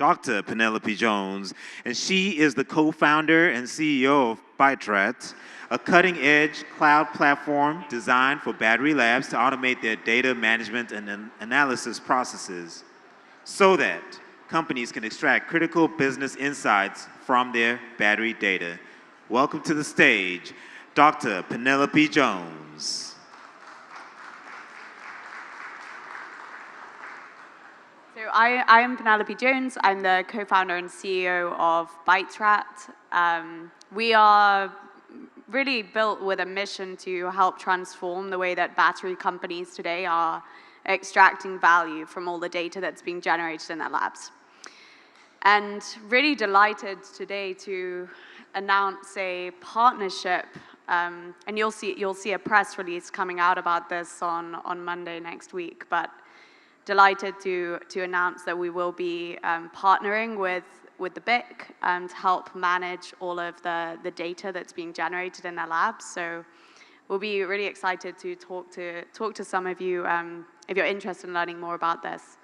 Dr. Penelope Jones, and she is the co-founder and CEO of Byterat, a cutting-edge cloud platform designed for battery labs to automate their data management and analysis processes so that companies can extract critical business insights from their battery data. Welcome to the stage, Dr. Penelope Jones. So I am Penelope Jones. I'm the co-founder and CEO of Byterat. We are really built with a mission to help transform the way that battery companies today are extracting value from all the data that's being generated in their labs. And really delighted today to announce a partnership, and you'll see a press release coming out about this on Monday next week, but delighted to announce that we will be partnering with the BIC to help manage all of the data that's being generated in their labs. So we'll be really excited to talk to some of you if you're interested in learning more about this.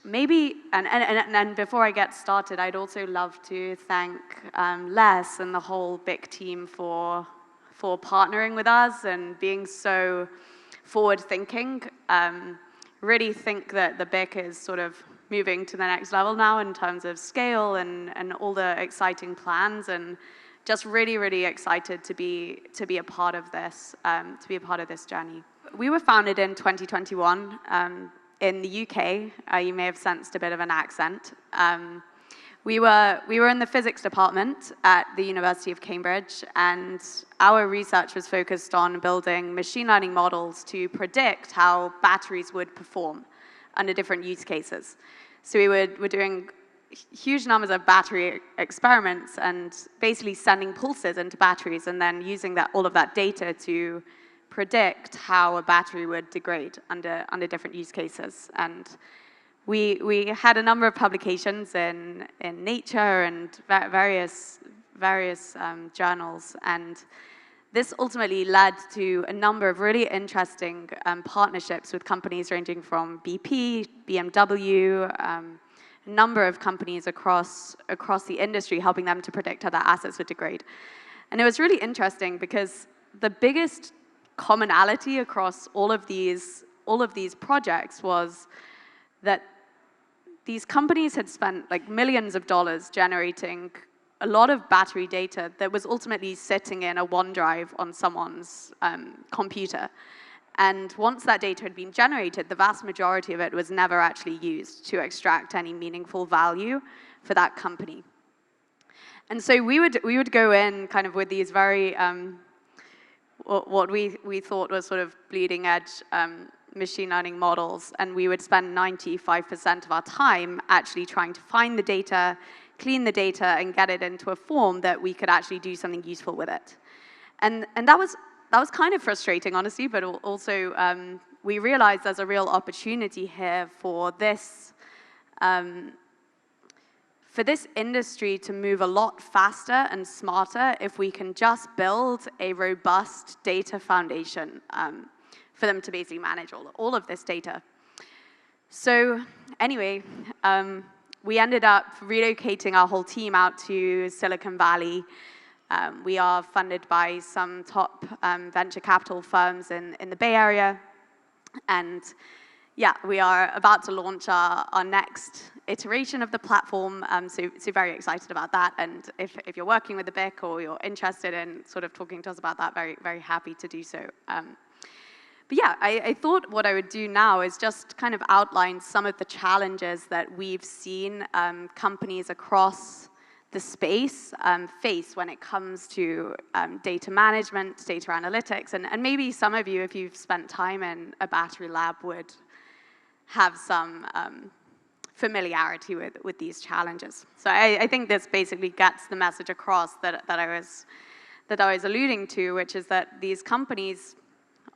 Maybe, and before I get started, I'd also love to thank Les and the whole BIC team for partnering with us and being so forward-thinking. Really think that the BIC is sort of moving to the next level now in terms of scale and all the exciting plans, and just really excited to be a part of this, journey. We were founded in 2021 in the UK. You may have sensed a bit of an accent. We were in the physics department at the University of Cambridge, and our research was focused on building machine learning models to predict how batteries would perform under different use cases. So we were doing huge numbers of battery experiments and basically sending pulses into batteries and then using all of that data to predict how a battery would degrade under different use cases. And we had a number of publications in Nature and various journals, and this ultimately led to a number of really interesting partnerships with companies ranging from BP, BMW, a number of companies across the industry, helping them to predict how their assets would degrade. And it was really interesting because the biggest commonality across all of these projects was that these companies had spent like millions of dollars generating a lot of battery data that was ultimately sitting in a OneDrive on someone's computer. And once that data had been generated, the vast majority of it was never actually used to extract any meaningful value for that company. And so we would go in kind of with these very, what we thought was sort of bleeding edge machine learning models, and we would spend 95% of our time actually trying to find the data, clean the data, and get it into a form that we could actually do something useful with it. And that was kind of frustrating, honestly, but also we realized there's a real opportunity here for this industry to move a lot faster and smarter if we can just build a robust data foundation for them to basically manage all of this data. So anyway, we ended up relocating our whole team out to Silicon Valley. We are funded by some top venture capital firms in the Bay Area. And yeah, we are about to launch our next iteration of the platform, so very excited about that. And if you're working with the BIC or you're interested in sort of talking to us about that, very happy to do so. But yeah, I thought what I would do now is just kind of outline some of the challenges that we've seen companies across the space face when it comes to data management, data analytics, and maybe some of you, if you've spent time in a battery lab, would have some familiarity with these challenges. So I think this basically gets the message across that I was alluding to, which is that these companies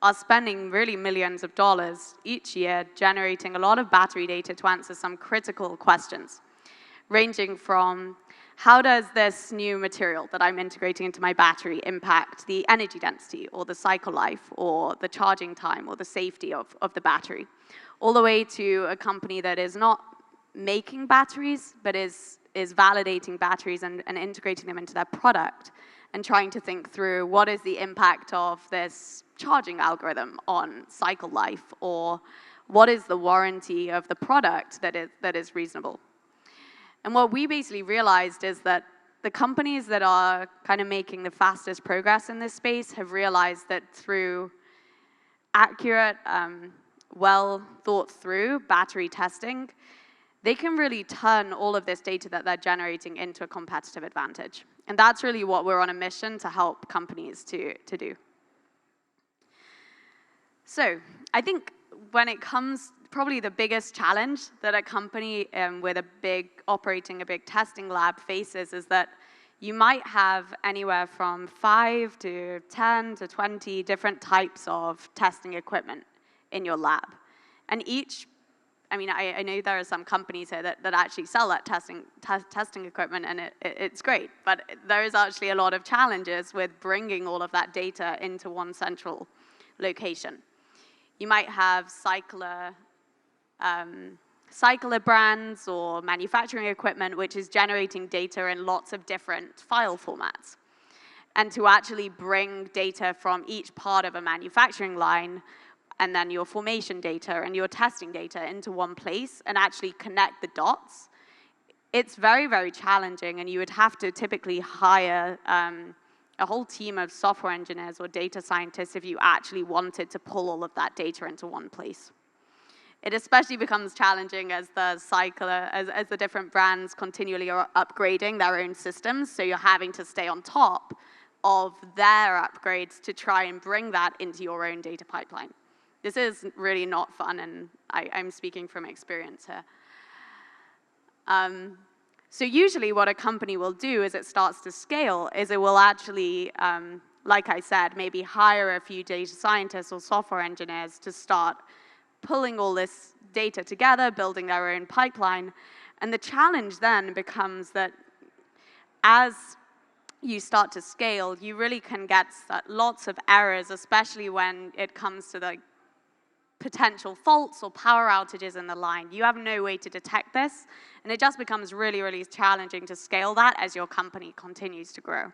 are spending really millions of dollars each year generating a lot of battery data to answer some critical questions, ranging from how does this new material that I'm integrating into my battery impact the energy density or the cycle life or the charging time or the safety of the battery, all the way to a company that is not making batteries, but is validating batteries and integrating them into their product and trying to think through what is the impact of this charging algorithm on cycle life, or what is the warranty of the product that is reasonable. And what we basically realized is that the companies that are kind of making the fastest progress in this space have realized that through accurate, well thought through battery testing, they can really turn all of this data that they're generating into a competitive advantage. And that's really what we're on a mission to help companies to do. So I think when it comes, probably the biggest challenge that a company operating a big testing lab faces is that you might have anywhere from 5 to 10 to 20 different types of testing equipment in your lab. And I know there are some companies here that actually sell that testing equipment, and it's great, but there is actually a lot of challenges with bringing all of that data into one central location. You might have cycler brands or manufacturing equipment which is generating data in lots of different file formats. And to actually bring data from each part of a manufacturing line, and then your formation data and your testing data into one place and actually connect the dots, it's very, very challenging, and you would have to typically hire a whole team of software engineers or data scientists if you actually wanted to pull all of that data into one place. It especially becomes challenging as the different brands continually are upgrading their own systems, so you're having to stay on top of their upgrades to try and bring that into your own data pipeline. This is really not fun, and I'm speaking from experience here. So usually what a company will do as it starts to scale is it will actually, like I said, maybe hire a few data scientists or software engineers to start pulling all this data together, building their own pipeline. And the challenge then becomes that as you start to scale, you really can get lots of errors, especially when it comes to the potential faults or power outages in the line. You have no way to detect this, and it just becomes really, really challenging to scale that as your company continues to grow.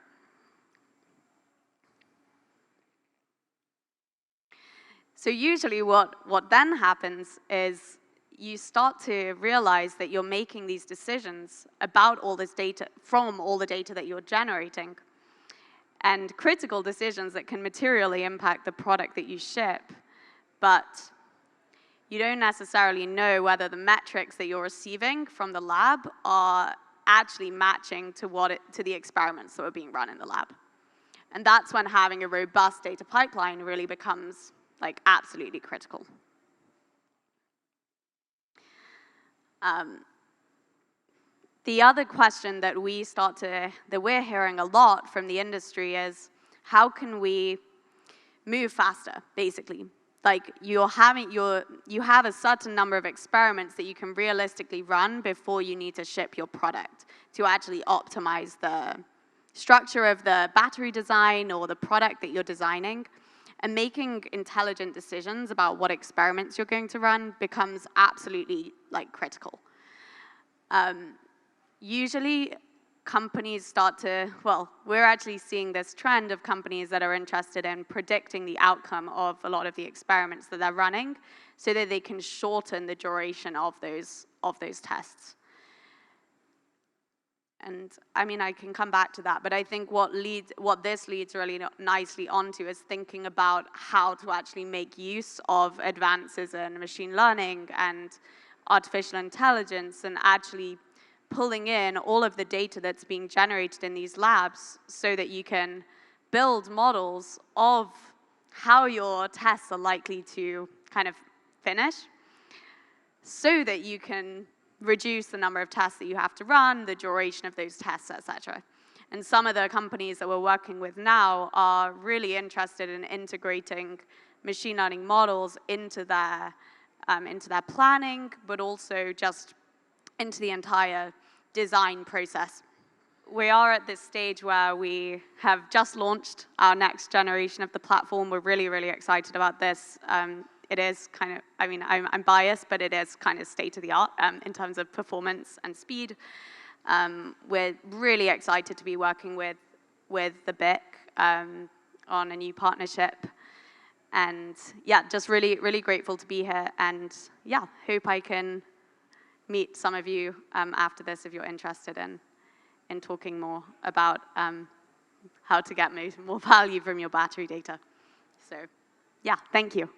So usually what then happens is you start to realize that you're making these decisions about all this data, from all the data that you're generating, and critical decisions that can materially impact the product that you ship, but you don't necessarily know whether the metrics that you're receiving from the lab are actually matching to the experiments that are being run in the lab. And that's when having a robust data pipeline really becomes absolutely critical. The other question that we're hearing a lot from the industry is, how can we move faster, basically? You have a certain number of experiments that you can realistically run before you need to ship your product to actually optimize the structure of the battery design or the product that you're designing. And making intelligent decisions about what experiments you're going to run becomes absolutely critical. Usually companies we're actually seeing this trend of companies that are interested in predicting the outcome of a lot of the experiments that they're running so that they can shorten the duration of those tests. And I can come back to that, but I think what this leads really nicely onto is thinking about how to actually make use of advances in machine learning and artificial intelligence, and actually pulling in all of the data that's being generated in these labs so that you can build models of how your tests are likely to kind of finish, so that you can reduce the number of tests that you have to run, the duration of those tests, etc. And some of the companies that we're working with now are really interested in integrating machine learning models into their planning, but also just into the entire design process. We are at this stage where we have just launched our next generation of the platform. We're really, really excited about this. it is kind of, I mean, I'm biased, but it is kind of state of the art in terms of performance and speed. We're really excited to be working with the BIC on a new partnership. And yeah, just really, really grateful to be here. And yeah, hope I can meet some of you after this if you're interested in talking more about how to get more value from your battery data. So yeah, thank you.